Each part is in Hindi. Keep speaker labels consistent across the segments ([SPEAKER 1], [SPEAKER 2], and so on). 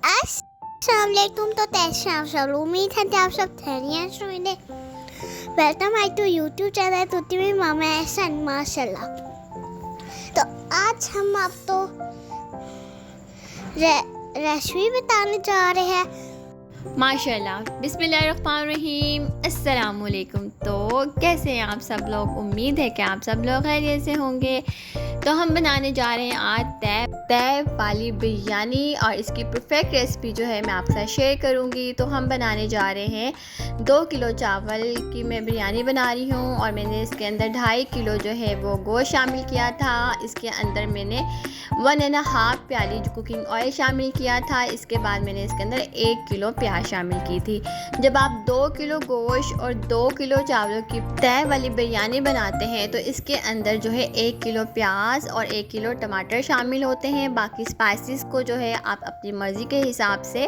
[SPEAKER 1] अस्सलामुअलैकुम। तो कैसे आप सब? उम्मीद है कि आप सब खैरियत से होंगे। Welcome I to YouTube channel तुती में मामा एहसन माशाल्लाह। तो आज हम आपको रेसिपी बताने जा रहे हैं
[SPEAKER 2] माशाल्लाह। बिस्मिल्लाहिर्रहमानिर्रहीम। अस्सलामुअलैकुम। तो कैसे हैं आप सब लोग? उम्मीद है कि आप सब लोग खैरियत से होंगे। तो हम बनाने जा रहे हैं आज तैब वाली बिरयानी और इसकी परफेक्ट रेसिपी जो है मैं आपके साथ शेयर करूंगी। तो हम बनाने जा रहे हैं 2 किलो चावल की मैं बिरयानी बना रही हूँ और मैंने इसके अंदर 2.5 किलो जो है वो गोश्त शामिल किया था। इसके अंदर मैंने 1.5 प्याली जो कुकिंग ऑयल शामिल किया था। इसके बाद मैंने इसके अंदर 1 किलो प्याज शामिल की थी। जब आप 2 किलो गोश्त और 2 किलो चावलों की तय वाली बिरयानी बनाते हैं तो इसके अंदर जो है 1 किलो प्याज और 1 किलो टमाटर शामिल होते हैं। बाकी स्पाइसेस को जो है आप अपनी मर्ज़ी के हिसाब से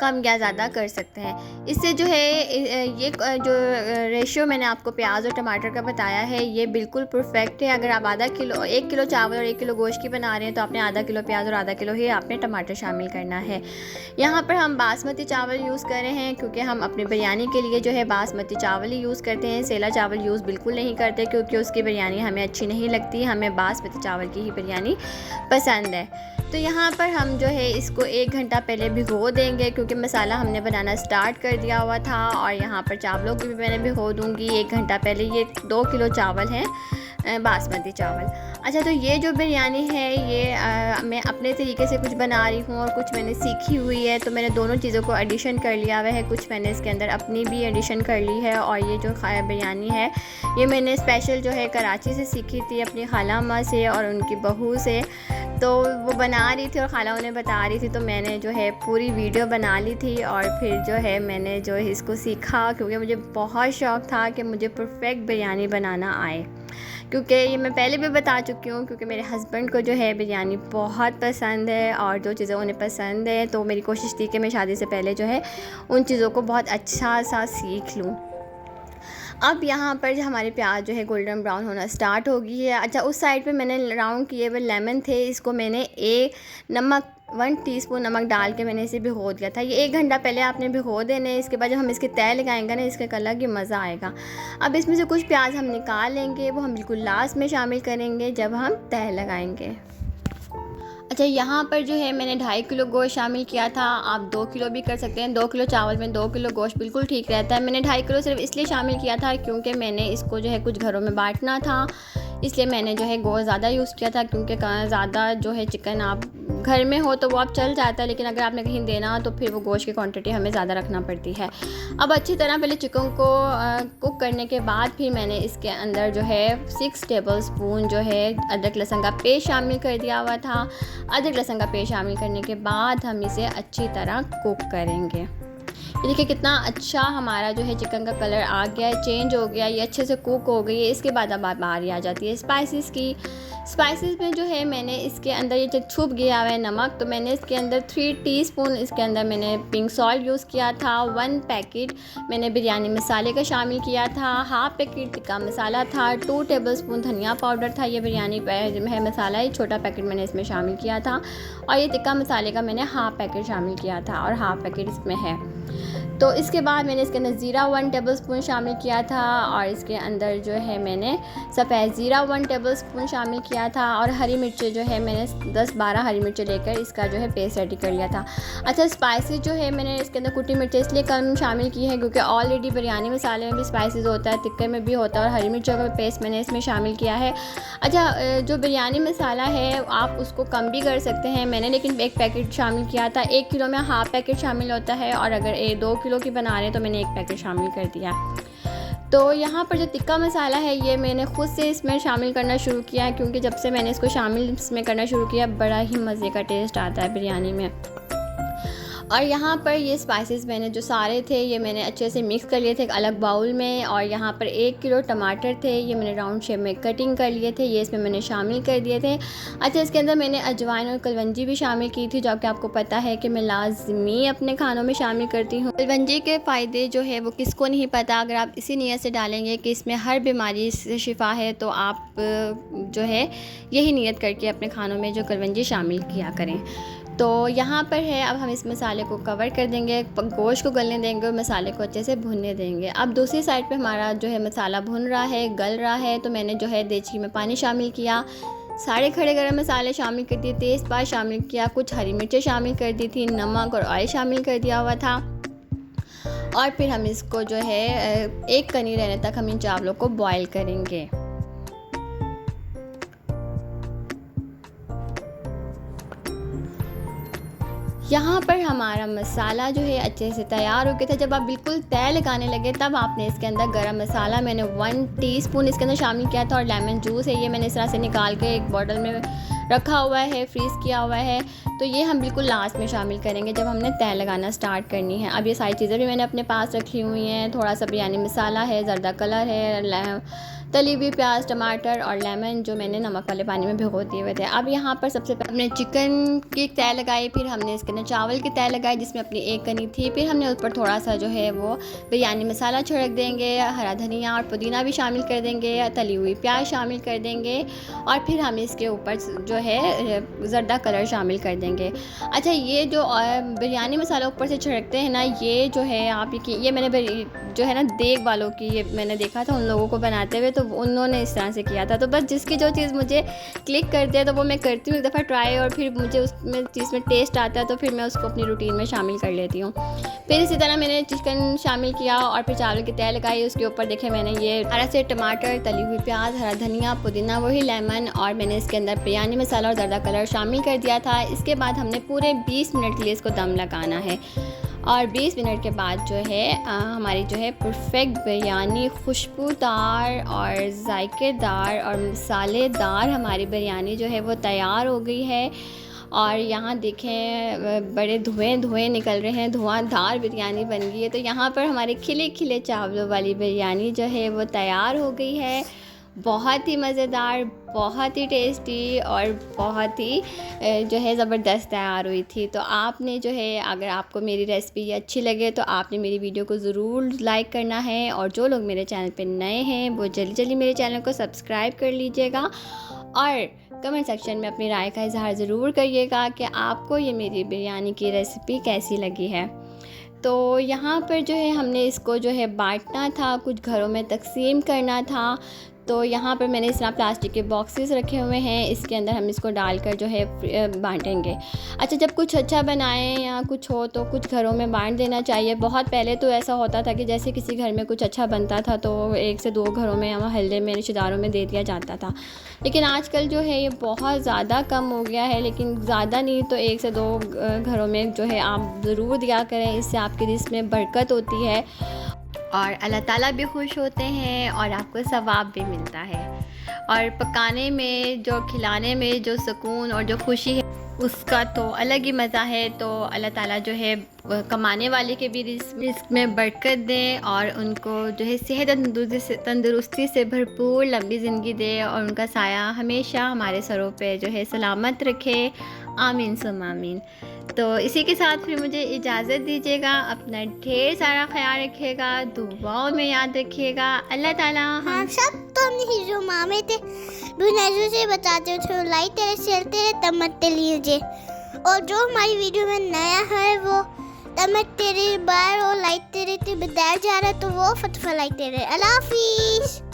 [SPEAKER 2] कम या ज़्यादा कर सकते हैं। इससे जो है ये जो रेशियो मैंने आपको प्याज और टमाटर का बताया है ये बिल्कुल परफेक्ट है। अगर आप 1 किलो चावल और 1 किलो गोश्त की बना रहे हैं तो आपने आधा किलो प्याज और आधा किलो ही आपने टमाटर शामिल करना है। यहाँ पर हम बासमती चावल यूज़ कर रहे हैं क्योंकि हम अपनी बिरयानी के लिए जो है बासमती चावल ही यूज़ करते हैं। सेला चावल यूज़ बिल्कुल नहीं करते क्योंकि उसकी बिरयानी हमें अच्छी नहीं लगती। हमें बासमती चावल की ही बिरयानी पसंद है। तो यहाँ पर हम जो है इसको 1 घंटा पहले भिगो देंगे क्योंकि मसाला हमने बनाना स्टार्ट कर दिया हुआ था। और यहाँ पर चावलों को भी मैंने भिगो दूँगी 1 घंटा पहले। ये 2 किलो चावल हैं बासमती चावल। अच्छा, तो ये जो बिरयानी है ये मैं अपने तरीके से कुछ बना रही हूँ और कुछ मैंने सीखी हुई है। तो मैंने दोनों चीज़ों को एडिशन कर लिया हुआ है। कुछ मैंने इसके अंदर अपनी भी एडिशन कर ली है। और ये जो बिरयानी है ये मैंने स्पेशल जो है कराची से सीखी थी अपनी खाला अम्मा से और उनकी बहू से। तो वो बना रही थी और खाला उन्हें बता रही थी तो मैंने जो है पूरी वीडियो बना ली थी और फिर जो है मैंने जो है इसको सीखा क्योंकि मुझे बहुत शौक़ था कि मुझे परफेक्ट बिरयानी बनाना आए। क्योंकि ये मैं पहले भी बता चुकी हूँ क्योंकि मेरे हस्बैंड को जो है बिरयानी बहुत पसंद है और जो चीज़ें उन्हें पसंद है तो मेरी कोशिश थी कि मैं शादी से पहले जो है उन चीज़ों को बहुत अच्छा सा सीख लूँ। अब यहाँ पर जो हमारे प्याज जो है गोल्डन ब्राउन होना स्टार्ट हो गई है। अच्छा, उस साइड पे मैंने राउंड किए हुए लेमन थे, इसको मैंने 1 टीस्पून नमक डाल के मैंने इसे भिगो दिया था। ये 1 घंटा पहले आपने भिगो देने। इसके बाद जब हम इसके तय लगाएंगे ना इसका अलग ही मज़ा आएगा। अब इसमें से कुछ प्याज हम निकाल लेंगे, वो हम बिल्कुल लास्ट में शामिल करेंगे जब हम तय लगाएंगे। अच्छा, यहाँ पर जो है मैंने 2.5 किलो गोश्त शामिल किया था। आप 2 किलो भी कर सकते हैं। 2 किलो चावल में 2 किलो गोश्त बिल्कुल ठीक रहता है। मैंने 2.5 किलो सिर्फ इसलिए शामिल किया था क्योंकि मैंने इसको जो है कुछ घरों में बांटना था, इसलिए मैंने जो है गोश्त ज़्यादा यूज़ किया था। क्योंकि ज़्यादा जो है चिकन आप घर में हो तो वो आप चल जाता है, लेकिन अगर आपने कहीं देना तो फिर वो गोश्त की क्वांटिटी हमें ज़्यादा रखना पड़ती है। अब अच्छी तरह पहले चिकन को कुक करने के बाद फिर मैंने इसके अंदर जो है 6 टेबलस्पून जो है अदरक लहसुन का पेस्ट शामिल कर दिया हुआ था। अदरक लहसुन का पेस्ट शामिल करने के बाद हम इसे अच्छी तरह कुक करेंगे। ये देखिए कितना अच्छा हमारा जो है चिकन का कलर आ गया है, चेंज हो गया, ये अच्छे से कुक हो गई है। इसके बाद अब बारी आ जाती है स्पाइसेस की। स्पाइसेस में जो है मैंने इसके अंदर ये जब छुप गया हुआ है नमक, तो मैंने इसके अंदर 3 टीस्पून इसके अंदर मैंने पिंक सॉल्ट यूज़ किया था। 1 पैकेट मैंने बिरयानी मसाले का शामिल किया था। 1/2 पैकेट टिक्का मसाला था। 2 टेबलस्पून धनिया पाउडर था। ये बिरयानी है मसाला, ये छोटा पैकेट मैंने इसमें शामिल किया था। और ये टिक्का मसाले का मैंने 1/2 पैकेट शामिल किया था और 1/2 पैकेट इसमें है। तो इसके बाद मैंने इसके अंदर ज़ीरा 1 टेबलस्पून शामिल किया था और इसके अंदर जो है मैंने सफ़ेद ज़ीरा 1 टेबलस्पून शामिल किया था। और हरी मिर्चें जो है मैंने 10-12 हरी मिर्चें लेकर इसका जो है पेस्ट रेडी कर लिया था। अच्छा, स्पाइसेस जो है मैंने इसके अंदर कुटी मिर्चें इसलिए कम शामिल की है क्योंकि ऑलरेडी बिरयानी मसाले में भी स्पाइसेस होता है, टिक्के में भी होता है, और हरी मिर्चों का पेस्ट मैंने इसमें शामिल किया है। अच्छा, जो बिरयानी मसाला है आप उसको कम भी कर सकते हैं। मैंने लेकिन 1 पैकेट शामिल किया था। 1 किलो में 1/2 पैकेट शामिल होता है और अगर 2 किलो की बना रहे हैं तो मैंने 1 पैकेट शामिल कर दिया। तो यहाँ पर जो टिक्का मसाला है ये मैंने ख़ुद से इसमें शामिल करना शुरू किया है क्योंकि जब से मैंने इसको शामिल इसमें करना शुरू किया बड़ा ही मज़े का टेस्ट आता है बिरयानी में। और यहाँ पर ये स्पाइसेस मैंने जो सारे थे ये मैंने अच्छे से मिक्स कर लिए थे एक अलग बाउल में। और यहाँ पर 1 किलो टमाटर थे, ये मैंने राउंड शेप में कटिंग कर लिए थे, ये इसमें मैंने शामिल कर दिए थे। अच्छा, इसके अंदर मैंने अजवाइन और कलवंजी भी शामिल की थी, जो कि आपको पता है कि मैं लाजमी अपने खानों में शामिल करती हूँ। कलवंजी के फ़ायदे जो है वो किसको नहीं पता। अगर आप इसी नीयत से डालेंगे कि इसमें हर बीमारी से शिफा है तो आप जो है यही नीयत करके अपने खानों में जो कलवंजी शामिल किया करें। तो यहाँ पर है, अब हम इस मसाले को कवर कर देंगे, गोश्त को गलने देंगे और मसाले को अच्छे से भुनने देंगे। अब दूसरी साइड पे हमारा जो है मसाला भुन रहा है, गल रहा है, तो मैंने जो है देचकी में पानी शामिल किया, सारे खड़े गरम मसाले शामिल कर दिए, तेज़पात शामिल किया, कुछ हरी मिर्चें शामिल कर दी थी, नमक और ऑयल शामिल कर दिया हुआ था। और फिर हम इसको जो है एक कनी रहने तक हम इन चावलों को बॉयल करेंगे। यहाँ पर हमारा मसाला जो है अच्छे से तैयार हो गया था। जब आप बिल्कुल तय लगाने लगे तब आपने इसके अंदर गरम मसाला, मैंने 1 टीस्पून इसके अंदर शामिल किया था, और लेमन जूस है, ये मैंने इस तरह से निकाल के एक बॉटल में रखा हुआ है, फ्रीज़ किया हुआ है। तो ये हम बिल्कुल लास्ट में शामिल करेंगे जब हमने तय लगाना स्टार्ट करनी है। अब ये सारी चीज़ें भी मैंने अपने पास रखी हुई हैं। थोड़ा सा बिरयानी मसाला है, ज़र्दा कलर है, तली हुई प्याज, टमाटर और लेमन जो मैंने नमक वाले पानी में भिगो दिए हुए थे। अब यहाँ पर सबसे पहले हमने चिकन की तय लगाई, फिर हमने इसके अंदर चावल की तय लगाई जिसमें अपनी एक कनी थी, फिर हमने उस पर थोड़ा सा जो है वो बिरयानी मसाला छिड़क देंगे, हरा धनिया और पुदीना भी शामिल कर देंगे, तली हुई प्याज शामिल कर देंगे, और फिर हम इसके ऊपर जो है ज़र्दा कलर शामिल कर देंगे। अच्छा, ये जो बिरयानी मसाला ऊपर से छिड़कते हैं ना, ये जो है आप ये मैंने जो है ना देग वालों की ये मैंने देखा था उन लोगों को बनाते हुए, तो उन्होंने इस तरह से किया था। तो बस जिसकी जो चीज़ मुझे क्लिक करती है तो वो मैं करती हूँ एक दफ़ा ट्राई, और फिर मुझे उसमें चीज़ में टेस्ट आता है तो फिर मैं उसको अपनी रूटीन में शामिल कर लेती हूँ। फिर इसी तरह मैंने चिकन शामिल किया और फिर चावल की तय लगाई। उसके ऊपर देखे मैंने ये हरा से टमाटर, तली हुई प्याज, हरा धनिया, पुदीना, वही लेमन, और मैंने इसके अंदर बिरयानी मसाला और ज़र्दा कलर शामिल कर दिया था। इसके बाद हमने पूरे 20 मिनट के लिए इसको दम लगाना है, और 20 मिनट के बाद जो है हमारी जो है परफेक्ट बिरयानी, खुशबूदार और जायकेदार और मसालेदार हमारी बिरयानी जो है वो तैयार हो गई है। और यहाँ देखें बड़े धुएँ निकल रहे हैं, धुआंधार बिरयानी बन गई है। तो यहाँ पर हमारे खिले खिले चावलों वाली बिरयानी जो है वो तैयार हो गई है। बहुत ही मज़ेदार, बहुत ही टेस्टी और बहुत ही जो है ज़बरदस्त तैयार हुई थी। तो आपने जो है, अगर आपको मेरी रेसिपी अच्छी लगे तो आपने मेरी वीडियो को ज़रूर लाइक करना है, और जो लोग मेरे चैनल पे नए हैं वो जल्दी जल्दी मेरे चैनल को सब्सक्राइब कर लीजिएगा, और कमेंट सेक्शन में अपनी राय का इजहार ज़रूर करिएगा कि आपको ये मेरी बिरयानी की रेसिपी कैसी लगी है। तो यहाँ पर जो है हमने इसको जो है बांटना था, कुछ घरों में तकसीम करना था। तो यहाँ पर मैंने इस तरह प्लास्टिक के बॉक्सेस रखे हुए हैं, इसके अंदर हम इसको डालकर जो है बांटेंगे। अच्छा, जब कुछ अच्छा बनाएं या कुछ हो तो कुछ घरों में बांट देना चाहिए। बहुत पहले तो ऐसा होता था कि जैसे किसी घर में कुछ अच्छा बनता था तो 1 से 2 घरों में या मोहल्ले में, रिश्तेदारों में दे दिया जाता था, लेकिन आजकल जो है ये बहुत ज़्यादा कम हो गया है। लेकिन ज़्यादा नहीं तो 1 से 2 घरों में जो है आप ज़रूर दिया करें, इससे आपकी रिज़्क़ में बरकत होती है और अल्लाह ताला भी खुश होते हैं और आपको सवाब भी मिलता है। और पकाने में, जो खिलाने में जो सुकून और जो खुशी है उसका तो अलग ही मज़ा है। तो अल्लाह ताला जो है कमाने वाले के भी रिस्क में बरकत दें और उनको जो है सेहत तंदुरुस्ती से भरपूर लंबी ज़िंदगी दे, और उनका साया हमेशा हमारे सरों पे जो है सलामत रखे। आमीन सुम आमीन। तो इसी के साथ फिर मुझे इजाज़त दीजिएगा। अपना ढेर सारा ख्याल रखिएगा, दुआओं में याद रखिएगा। अल्लाह ताला
[SPEAKER 1] हम सब तो अपनी जो मामे थे नजर से बताते थे, लाइक तेरे चलते हैं तब मत लीजिए, और जो हमारी वीडियो में नया है वो तब मत तेरे बार और लाइक तेरे ते बदार जा रहा है तो वो फटफट लाइक तेरे। अल्लाह हाफिज़।